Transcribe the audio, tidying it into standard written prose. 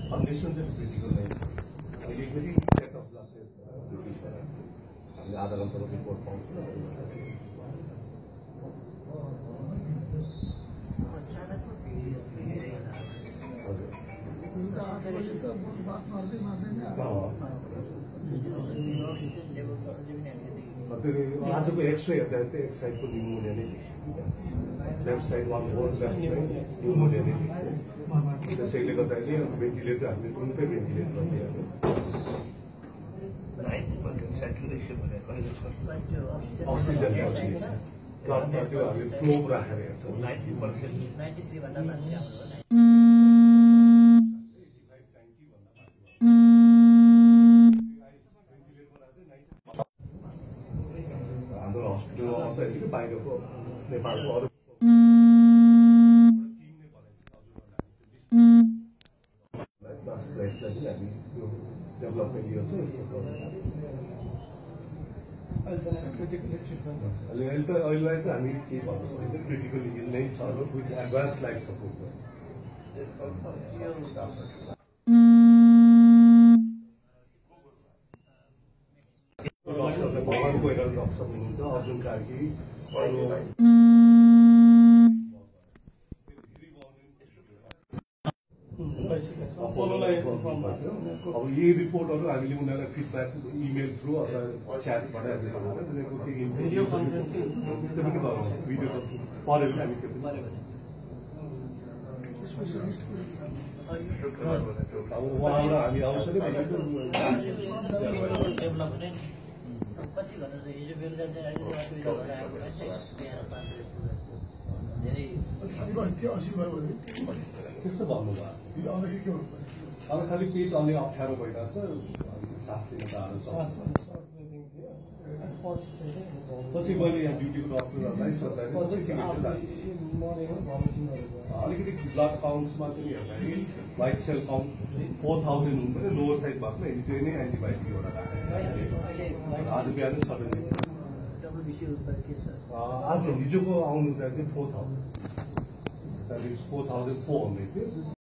condition चाहिँ critical नै अहिले फेरि चेकअप लाग्छ हामीले आधा घन्टाको रिपोर्ट पाउँछौँ आजको एक्सरे हेर्दा चाहिँ एक साइडको न्युमोनिया नै लेफ्ट साइड वान फोर लेफ्टमै न्युमोनिया नै त्यसैले गर्दाखेरि भेन्टिलेटर हामीले कुनकै भेन्टिलेटर गरिदिइहाल्यो 90% सेचुरेसन भनेको अक्सिजन त्यो हामीले प्रोब राखेर हेर्छौँ 90% 93 भन्दा माथि हाम्रो हस्पिटलमा मात्रै बाहिरको नेपालको अरू हामी डेभलपमेन्ट यो अहिलेलाई त हामी के भन्नु सक्छौँ क्रिटिकल इल नै छ विथ एडभान्स लाइफ सपोर्ट भगवान कोइराला डक्टर हुनुहुन्छ अर्जुन कार्की अब यही रिपोर्टहरू हामीले उनीहरूलाई फिडब्याक इमेल थ्रु अथवा च्याटबाट भिडियो पऱ्यो भने हामी अब उहाँबाट हामी आउँछ नि त्यस्तो भन्नुभयो अब खालि पेट अलि अप्ठ्यारो भइरहेको छ सास लिन गाह्रो छ पछि मैले यहाँ ड्युटीको डक्टरहरूलाई सोद्धाखेरि अलिकति ब्लड काउन्ट्समा चाहिँ हेर्दाखेरि व्हाइट सेल काउन्ट 4000 हुनु पऱ्यो लोवर साइड भएको यदि त्यो नै एन्टिबायोटिक एउटा राखेर आज बिहान 7 आज हिजोको आउनु चाहिँ 4000 that is 4,400